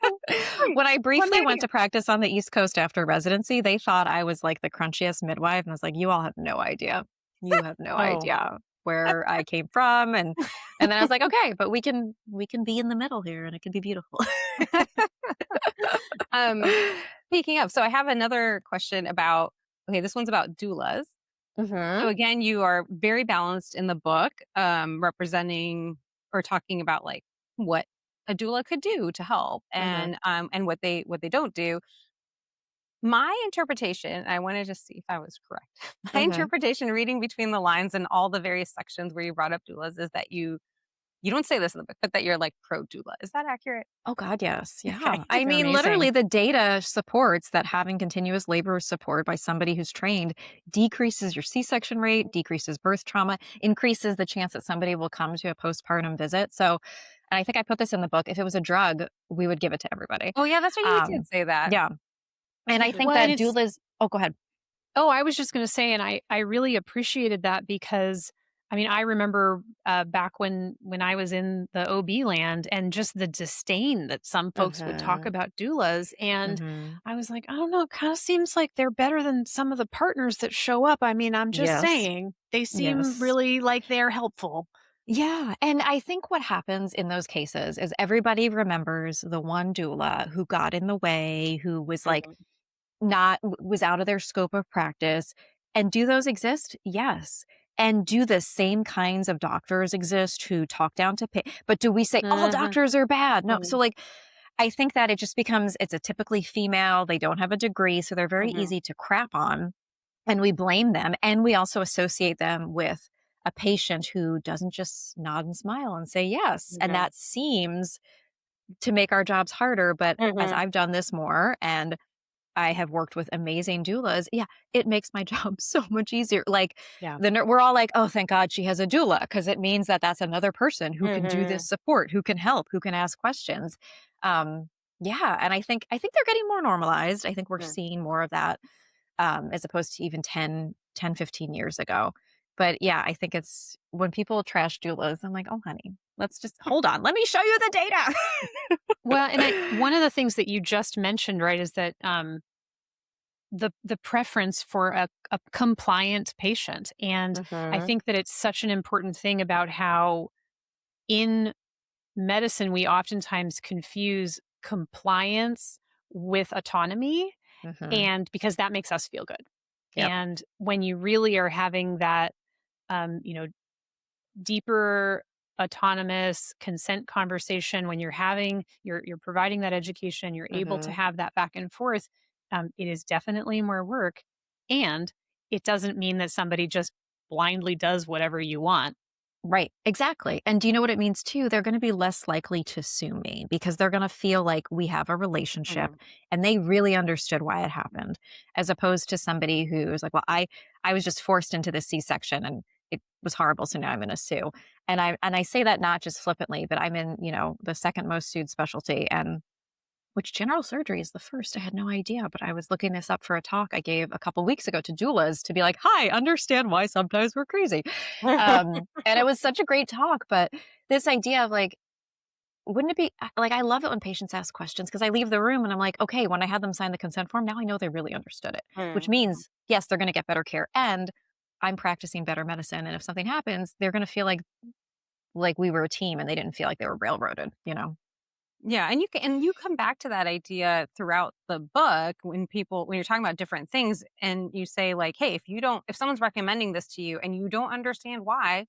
know. Hmm, When I one briefly went idea. to practice on the East Coast after residency, they thought I was like the crunchiest midwife, and I was like, "You all have no idea. You have no Oh. idea where I came from." And then I was like, "Okay, but we can be in the middle here, and it can be beautiful." um, speaking of, so I have another question about, okay, this one's about doulas. Mhm. So again, you are very balanced in the book, representing or talking about like what a doula could do to help Mhm. and what they don't do. My interpretation, I want to just see if I was correct. My Mhm. interpretation, reading between the lines and all the various sections where you brought up doulas, is that you don't say this in the book, but that you're like pro doula. Is that accurate? Oh god, yes. Okay. Yeah. I They're mean, amazing. literally the data supports that having continuous labor support by somebody who's trained decreases your C-section rate, decreases birth trauma, increases the chance that somebody will come to a postpartum visit. So, and I think I put this in the book, if it was a drug, we would give it to everybody. Oh yeah, that's right. You did Um, say that. yeah. And I think Well, and that it's doulas Oh, go ahead. Oh, I was just going to say, and I really appreciated that because I mean I remember back when I was in the OB land and just the disdain that some folks would talk Mhm. about doulas, and Mhm. I was like, I don't know, it kind of seems like they're better than some of the partners that show up. I mean, I'm just Yes. saying they seem Yes. really like they're helpful. Yeah, and I think what happens in those cases is everybody remembers the one doula who got in the way, who was like Mhm. not was out of their scope of practice. And do those exist? Yes. And do the same kinds of doctors exist who talk down to but do we say all Mhm. doctors are bad? No. So Mhm. like I think that it just becomes it's a typically female, they don't have a degree, so they're very Mhm. easy to crap on and we blame them and we also associate them with a patient who doesn't just nod and smile and say yes. And Mhm. that seems to make our jobs harder, but as Mhm. I've done this more and I have worked with amazing doulas. Yeah, it makes my job so much easier. Like Yeah. we're all like, "Oh, thank God she has a doula," because it means that that's another person who can do this Mhm. support, who can help, who can ask questions. Um, yeah, and I think they're getting more normalized. I think we're Mhm. seeing more of that as opposed to even 15 years ago. But yeah, I think it's when people trash doulas, I'm like, "Oh, honey, let's just hold on. Let me show you the data." Well, and one of the things that you just mentioned, right, is that the preference for a compliant patient. And I Mhm. think that it's such an important thing about how in medicine we oftentimes confuse compliance with autonomy, and because that makes us feel good. Yep. And when you really are having that, you know, deeper autonomous consent conversation, when you're providing that education, you're able to have that back and forth, it is definitely more work, and it doesn't mean that somebody just blindly does whatever you want. Right, exactly. And do you know what it means too? They're going to be less likely to sue me because they're going to feel like we have a relationship Mhm. and they really understood why it happened, as opposed to somebody who's like, well, I was just forced into this C-section and it was horrible, so now I'm going to sue. And I say that not just flippantly, but I'm in, the second most sued specialty, and which general surgery is the first. I had no idea, but I was looking this up for a talk I gave a couple weeks ago to doulas to be like, hi, understand why sometimes we're crazy. And it was such a great talk. But this idea of like, wouldn't it be like, I love it when patients ask questions because I leave the room and I'm like, okay, when I had them sign the consent form, now I know they really understood it, which Mhm. means, yes, they're going to get better care and I'm practicing better medicine. And if something happens, they're going to feel like we were a team and they didn't feel like they were railroaded. Yeah, and you come back to that idea throughout the book when you're talking about different things and you say like, hey, if someone's recommending this to you and you don't understand why,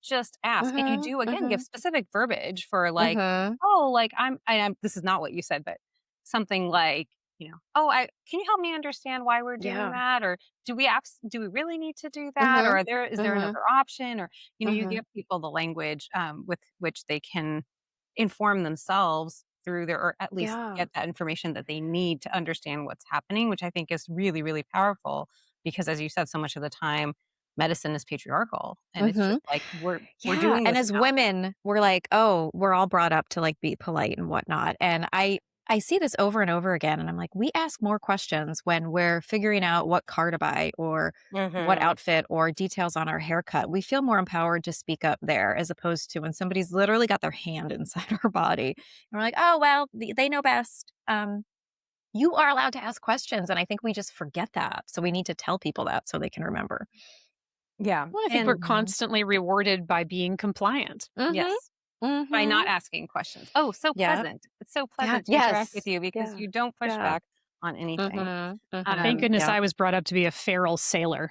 just ask. And you Mm-hmm. do again give Mm-hmm. specific verbiage for like, Mm-hmm. oh, like I'm this is not what you said, but something like, oh, I can you help me understand why we're doing Yeah. that? Or do we really need to do that? Mm-hmm. Or is there Mm-hmm. another option? Or, you Mhm. give people the language with which they can inform themselves through or at least Yeah. get that information that they need to understand what's happening, which I think is really, really powerful because as you said, so much of the time medicine is patriarchal and it's just Mhm. like we're Yeah, doing and this as now. women, we're like, "Oh, we're all brought up to, like, be polite and whatnot," and I see this over and over again, and I'm like, we ask more questions when we're figuring out what car to buy or what Mhm. outfit or details on our haircut. We feel more empowered to speak up there as opposed to when somebody's literally got their hand inside our body, and we're like, "Oh, well, they know best." You are allowed to ask questions, and I think we just forget that, so we need to tell people that so they can remember. Yeah. Well, I think we're And Mhm. constantly rewarded by being compliant. Mhm. yes, by not Mhm. asking questions. Oh, so Yeah. pleasant. It's so Yeah. pleasant to interact with Yes. you because Yeah. you don't push Yeah. back on anything. Mhm. Thank Mhm. goodness Yeah. I was brought up to be a feral sailor.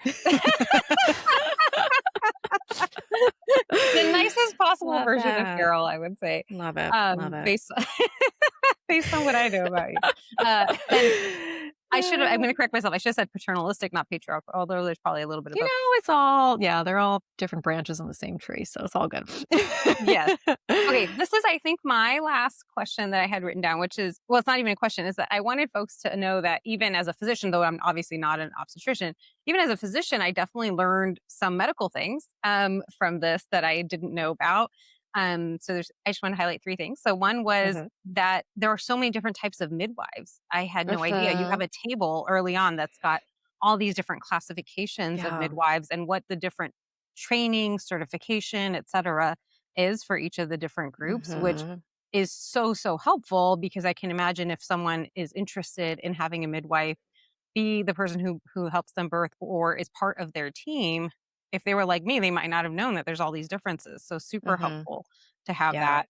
The nicest possible Love version of that. feral, I would say, Love it. Love it. based based on what I know about you. And I'm gonna correct myself. I should have said paternalistic, not patriarchal, although there's probably a little bit of both. It's all they're all different branches on the same tree, so it's all good. Yes. Okay, this is, I think, my last question that I had written down, which is well, it's not even a question, is that I wanted folks to know that even as a physician, though I'm obviously not an obstetrician, even as a physician, I definitely learned some medical things from this that I didn't know about. I just want to highlight three things. So one was Mhm. that there are so many different types of midwives. I had no idea. You have Mhm. a table early on that's got all these different classifications of Yeah. midwives and what the different training, certification, et cetera, is for each of the different groups, which Mhm. is so, so helpful because I can imagine if someone is interested in having a midwife be the person who helps them birth or is part of their team, if they were like me, they might not have known that there's all these differences. So super Mhm. helpful to have Yeah. that.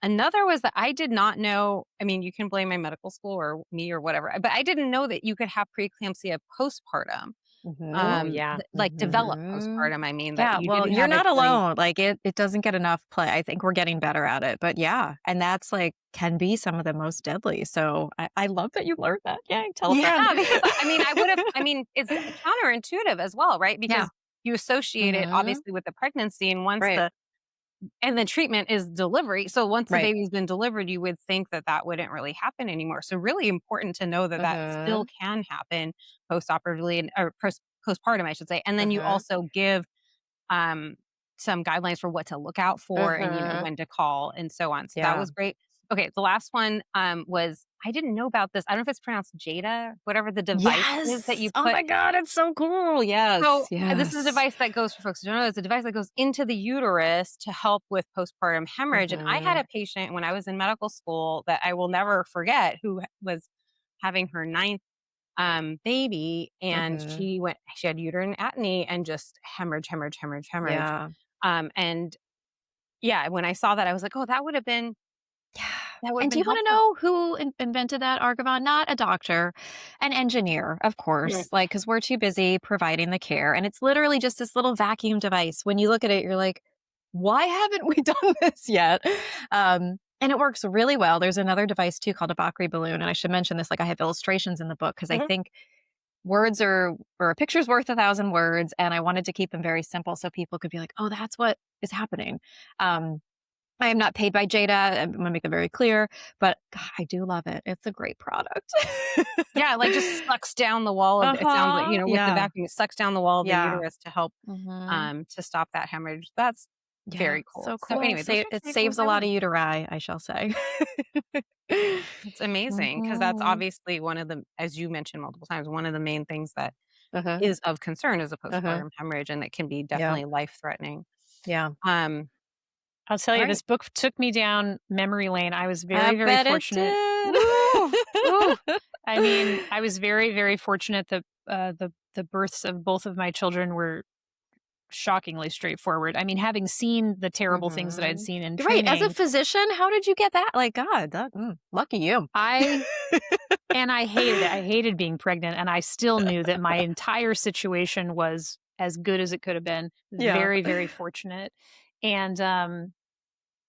Another was that I did not know, I mean, you can blame my medical school or me or whatever, but I didn't know that you could have preeclampsia postpartum. Mhm. Like develop Mhm. postpartum, I mean, that Yeah, you well, didn't you're have it not during. alone, like, it doesn't get enough play. I think we're getting better at it, but yeah, and that's, like, can be some of the most deadly, so I love that you learned that. Yay, tell a Yeah, friend. because I mean, it's counterintuitive as well, right? Yeah. Because you associate it Mhm. obviously with the pregnancy and Right, the treatment is delivery. So once the right. baby's been delivered, you would think that that wouldn't really happen anymore. So really important to know that that still Mhm. can happen postoperatively or postpartum, I should say. And then you Mhm. also give um, some guidelines for what to look out for and, Mhm. when to call and so on. So that Yeah. was great. Okay, the last one was I didn't know about this. I don't know if it's pronounced Jada, whatever the device is that Yes! you Oh put. my god, it's so cool. So Yes, this is a yes. device that goes for folks who don't know. It's a device that goes into the uterus to help with postpartum hemorrhage. And I had Mhm. a patient when I was in medical school that I will never forget who was having her ninth baby, and Mhm. she had uterine atony and just hemorrhage, hemorrhage, hemorrhage, hemorrhage. Yeah. And yeah, when I saw that, I was like, oh, that would have been That would have And do been you want to helpful. know who invented that Argivon? Not a doctor, an engineer, of course, like, because we're too busy providing the care. And it's literally just this little vacuum device. When you look at it, you're like, why haven't we done this yet? And it works really well. There's another device too called a Bakri balloon. And I should mention this, like I have illustrations in the book because I Mhm. think words are, or a picture's worth 1,000 words. And I wanted to keep them very simple so people could be like, oh, that's what is happening. I am not paid by Jada. I'm going to make it very clear, but God, I do love it. It's a great product. Yeah, like just sucks down the wall of it sounds like, with the Yeah. vacuum, it sucks down the wall of the Yeah. uterus to help Mhm. to stop that hemorrhage. That's Yeah. very cool. So So cool. anyway, those are It examples saves a I lot love. of uteri, I shall say. It's amazing because that's Mhm. obviously one of the, as you mentioned multiple times, one of the main things that Uh-huh. is of concern is a Uh-huh. postpartum hemorrhage, and that can be Yeah. definitely life threatening. Yeah. Um, I'll tell all you, right. this book took me down memory lane. I was I very, very bet it fortunate. did. Ooh, ooh. I mean, I was very, very fortunate that the births of both of my children were shockingly straightforward. I mean, having seen the terrible things that I'd Mhm. seen in Right. As a training, physician, how did you get that? Like, God, lucky you. I and I hated it. I hated being pregnant, and I still knew that my entire situation was as good as it could have been. Yeah. Very, very fortunate. And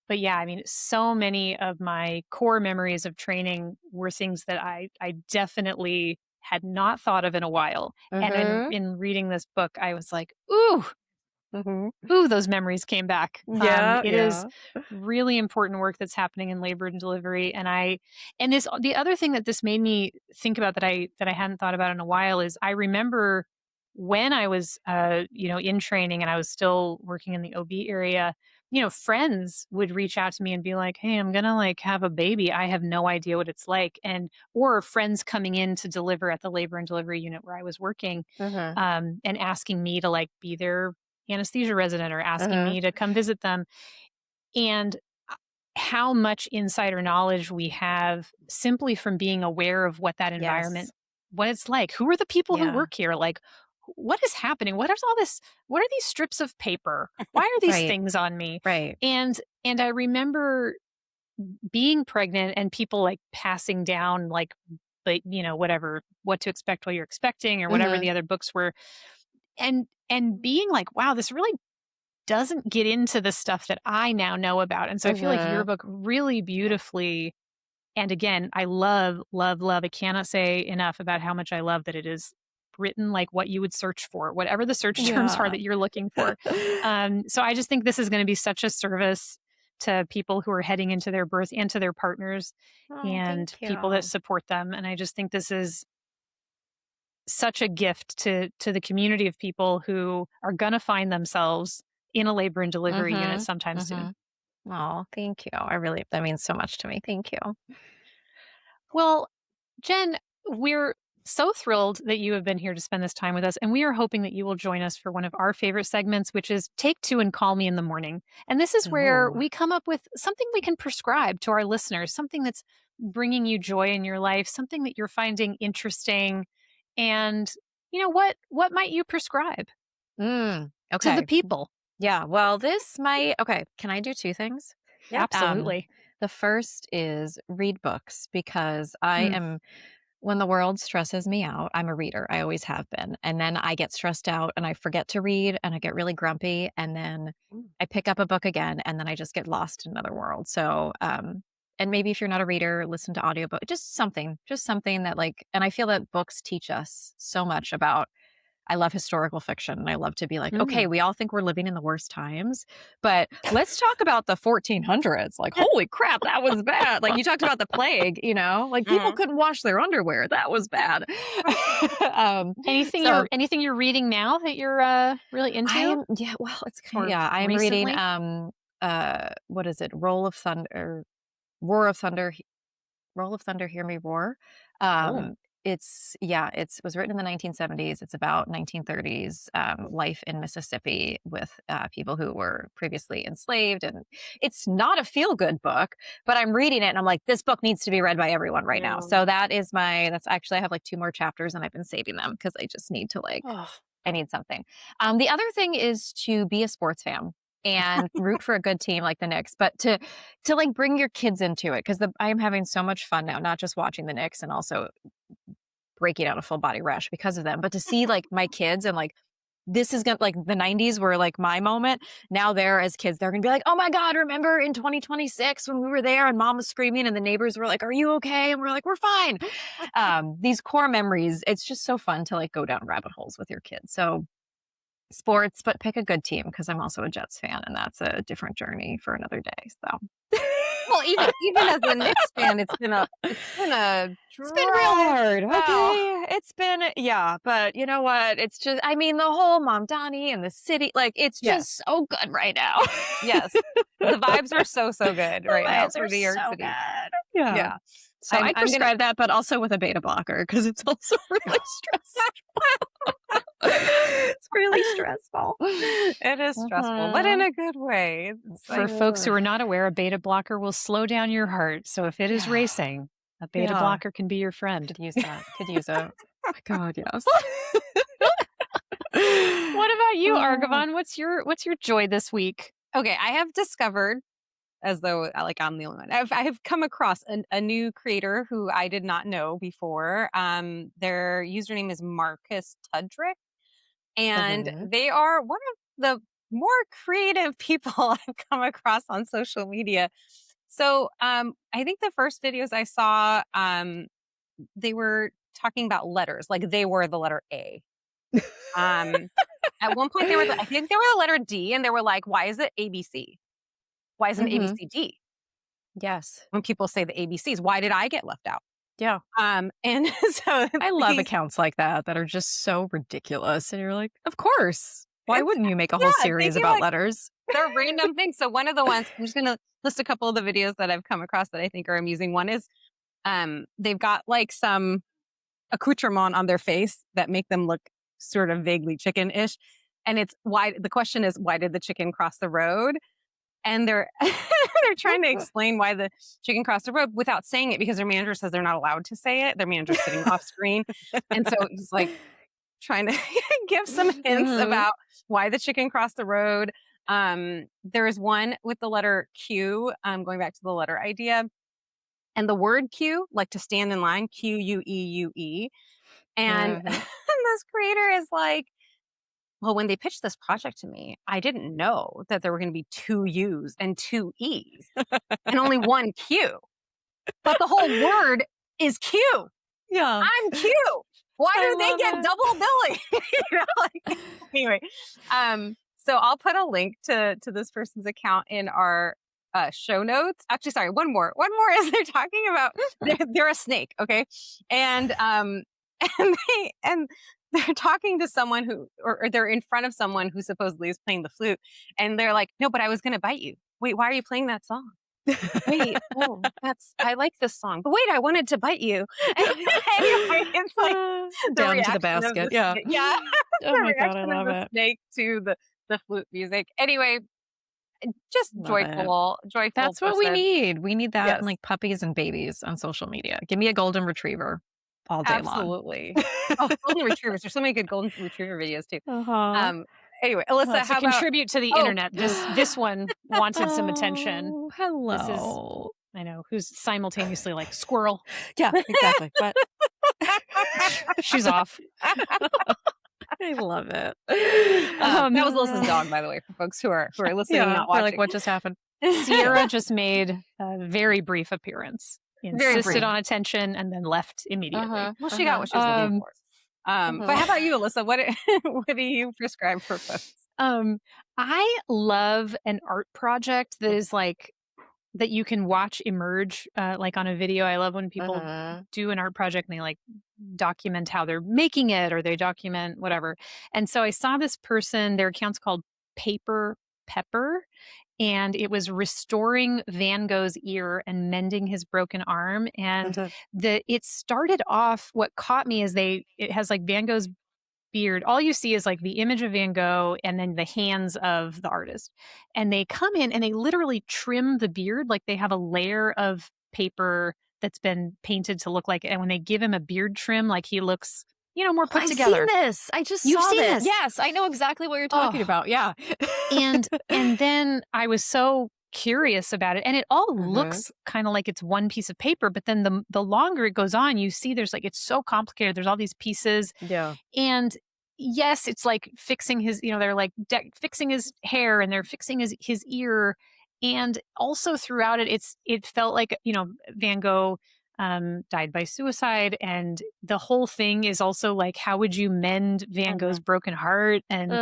but yeah, I mean, so many of my core memories of training were things that I definitely had not thought of in a while. And Mhm. in reading this book, I was like, ooh, Mhm. ooh, those memories came back. Yeah, It is yeah. really important work that's happening in labor and delivery. And this the other thing that this made me think about that I hadn't thought about in a while is I remember when I was in training and I was still working in the OB area, friends would reach out to me and be like, "Hey, I'm gonna like have a baby. I have no idea what it's like," and or friends coming in to deliver at the labor and delivery unit where I was working, Mhm. and asking me to like be their anesthesia resident or asking Mhm. me to come visit them. And how much insider knowledge we have simply from being aware of what that Yes. environment, what it's like. Who are the people who Yeah. work here? Like, what is happening? What is all this? What are these strips of paper? Why are these Right. things on me? Right. And I remember being pregnant and people like passing down like, but whatever, what to expect while you're expecting or whatever Mhm. the other books were, and being like, wow, this really doesn't get into the stuff that I now know about. And so I feel like your Mhm. book really beautifully, and again, I love, love, love. I cannot say enough about how much I love that it is written like what you would search for, whatever the search terms are Yeah. that you're looking for. So I just think this is going to be such a service to people who are heading into their birth and to their partners Oh, and thank people that you. support them. And I just think this is such a gift to the community of people who are going to find themselves in a labor and delivery unit Mhm. sometime soon. Mhm. Oh, thank you. That means so much to me. Thank you. Well, Jen, we're so thrilled that you have been here to spend this time with us, and we are hoping that you will join us for one of our favorite segments, which is Take Two and Call Me in the Morning. And this is where Oh. we come up with something we can prescribe to our listeners, something that's bringing you joy in your life, something that you're finding interesting. And what might you prescribe to the Okay. people? Yeah. Well, okay. Can I do two things? Yeah. Um, Absolutely. the first is read books because Mm. when the world stresses me out, I'm a reader. I always have been. And then I get stressed out and I forget to read and I get really grumpy. And then Mm. I pick up a book again and then I just get lost in another world. So, and maybe if you're not a reader, listen to audiobook, just something that like, and I feel that books teach us so much about. I love historical fiction and I love to be like, okay, Mm. we all think we're living in the worst times, but let's talk about the 1400s. Like, holy crap, that was bad. Like, you talked about the plague, like people Mhm. couldn't wash their underwear. That was bad. um, so Anything you're reading now that you're really into yeah, well, or I am reading, recently? what is it? Roar of Thunder, Roll of Thunder, Hear Me Roar. Oh. Um, it was written in the 1970s. It's about 1930s life in Mississippi with people who were previously enslaved. And it's not a feel good book, but I'm reading it and I'm like, this book needs to be read by everyone right now. Yeah. So that's actually, I have like two more chapters and I've been saving them because I just need to like, Oh, I need something. The other thing is to be a sports fan. and root for a good team like the Knicks, but to like bring your kids into it, because I am having so much fun now, not just watching the Knicks and also breaking out a full body rash because of them, but to see like my kids and like this is gonna, like, the 90s were like my moment. Now they're, as kids, they're gonna be like, oh my God, remember in 2026 when we were there and mom was screaming and the neighbors were like, are you okay? And we're like, we're fine. These core memories, it's just so fun to like go down rabbit holes with your kids. So sports, but pick a good team, because I'm also a Jets fan and that's a different journey for another day. So Well, even as a Knicks fan, it's been real hard. Okay. It's been, but you know what? It's just, I mean, the whole Mamdani and the city, like, it's just so good right now. Yes. The vibes are so good right now for New York City. Good. Yeah. So I prescribe that, but also with a beta blocker, because it's also really stressful. It's really stressful. It is stressful, but in a good way. For folks who are not aware, a beta blocker will slow down your heart. So if it is racing, a beta blocker can be your friend. Could use that. Could use it. Oh my God, yes. What about you, Argavon? What's your joy this week? Okay, I have discovered, as though like I'm the only one, I have come across a new creator who I did not know before. Their username is Marcus Tudrick, and they are one of the more creative people I've come across on social media. So I think the first videos I saw, they were talking about letters, like they were the letter A. At one point, I think they were the letter D, and they were like, why is it ABC? Why isn't ABCD? Yes. When people say the ABCs, why did I get left out? Yeah. And so I love accounts like that are just so ridiculous. And you're like, of course. Why wouldn't you make a whole series about like, letters? They're random things. So one of the ones, I'm just going to list a couple of the videos that I've come across that I think are amusing. One is they've got like some accoutrement on their face that make them look sort of vaguely chicken-ish. And it's the question is, why did the chicken cross the road? And they're trying to explain why the chicken crossed the road without saying it, because their manager says they're not allowed to say it. Their manager's sitting off screen. And so he's like trying to give some hints about why the chicken crossed the road. There is one with the letter Q, going back to the letter idea. And the word queue, like to stand in line, Queue. And this creator is like, well, when they pitched this project to me, I didn't know that there were going to be 2 U's and 2 E's and only 1 Q. But the whole word is Q. Yeah. I'm Q. Why do they get double billing? Anyway, so I'll put a link to this person's account in our show notes. Actually, sorry, one more is they're talking about they're a snake, okay, and they're talking to someone who, or they're in front of someone who supposedly is playing the flute, and they're like, no, but I was going to bite you. Wait, why are you playing that song? Wait, I like this song, but wait, I wanted to bite you. Anyway, it's like down to the basket. Yeah. Oh my God, I love it. Snake to the flute music. Anyway, just joyful. That's what we need. We need that in like puppies and babies on social media. Give me a golden retriever all day long. Absolutely. Oh, golden retrievers. There's so many good golden retriever videos too. Anyway, Alyssa, how about contribute to the internet? This one wanted some attention. Hello. This is, I know, who's simultaneously like squirrel. Yeah, exactly. But she's off. I love it. That was Alyssa's dog, by the way, for folks who are listening and not watching. Like, what just happened? Sierra just made a very brief appearance. Insisted on attention and then left immediately. Well, she got what she was looking for. But how about you, Alyssa? What do you prescribe for folks? I love an art project that is like that you can watch emerge like on a video. I love when people do an art project and they like document how they're making it, or they document whatever. And so I saw this person, their account's called Paper Pepper, and it was restoring Van Gogh's ear and mending his broken arm. And it started off, what caught me is it has like Van Gogh's beard. All you see is like the image of Van Gogh and then the hands of the artist. And they come in and they literally trim the beard. Like they have a layer of paper that's been painted to look like it. And when they give him a beard trim, like he looks, more put I've together. seen this. I just You've saw seen this. this? Yes, I know exactly what you're talking about. Yeah. And then I was so curious about it, and it all looks kind of like it's one piece of paper, but then the longer it goes on, you see there's like, it's so complicated. There's all these pieces. Yeah. And yes, it's like fixing his, they're like fixing his hair, and they're fixing his ear. And also throughout it, it felt like, Van Gogh died by suicide. And the whole thing is also like, how would you mend Van Gogh's broken heart? And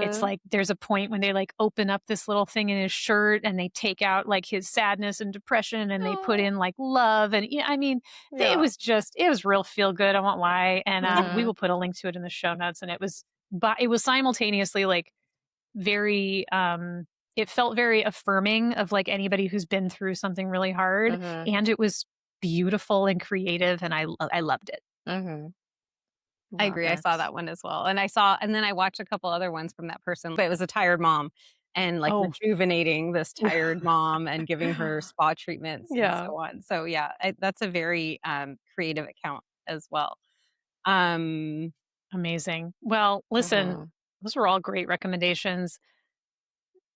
it's like, there's a point when they like open up this little thing in his shirt, and they take out like his sadness and depression, and they put in like love. And it was real feel good. I won't lie. And we will put a link to it in the show notes. And it was simultaneously like very, it felt very affirming of like anybody who's been through something really hard. And it was beautiful and creative, and I loved it. I agree. I saw that one as well. And then I watched a couple other ones from that person. But it was a tired mom, and like rejuvenating this tired mom and giving her spa treatments and so on. So yeah, that's a very creative account as well. Amazing. Well, listen, those were all great recommendations.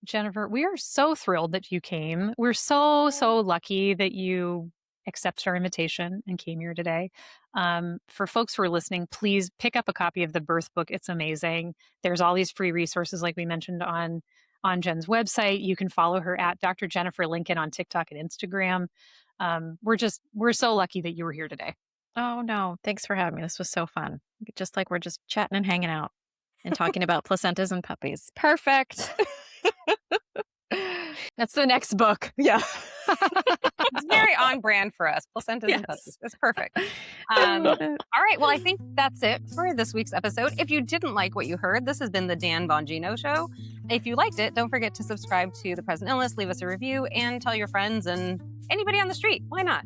Jennifer, we are so thrilled that you came. We're so lucky that you accepted our invitation and came here today. For folks who are listening, please pick up a copy of the Birth Book. It's amazing. There's all these free resources, like we mentioned on Jen's website. You can follow her at Dr. Jennifer Lincoln on TikTok and Instagram. We're so lucky that you were here today. Oh, no. Thanks for having me. This was so fun. Just like we're just chatting and hanging out and talking about placentas and puppies. Perfect. That's the next book. Yeah. It's very on brand for us. Placentas and puppies. It's perfect. All right. Well, I think that's it for this week's episode. If you didn't like what you heard, this has been the Dan Bongino Show. If you liked it, don't forget to subscribe to The Present Illness, leave us a review, and tell your friends and anybody on the street. Why not?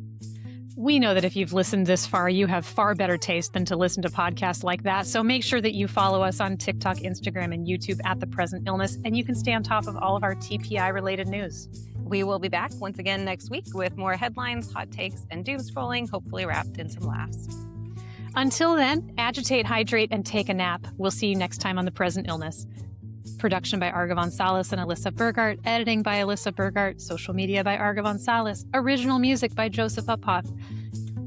We know that if you've listened this far, you have far better taste than to listen to podcasts like that. So make sure that you follow us on TikTok, Instagram, and YouTube at The Present Illness, and you can stay on top of all of our TPI-related news. We will be back once again next week with more headlines, hot takes, and doom scrolling, hopefully wrapped in some laughs. Until then, agitate, hydrate, and take a nap. We'll see you next time on The Present Illness. Production by Arga Gonzalez and Alyssa Burgart. Editing by Alyssa Burgart. Social media by Arga Gonzalez. Original music by Joseph Uphoff.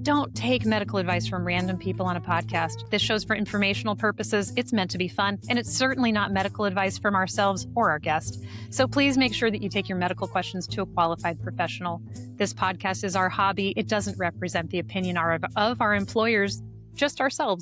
Don't take medical advice from random people on a podcast. This show's for informational purposes. It's meant to be fun, and it's certainly not medical advice from ourselves or our guest. So please make sure that you take your medical questions to a qualified professional. This podcast is our hobby. It doesn't represent the opinion of our employers, just ourselves.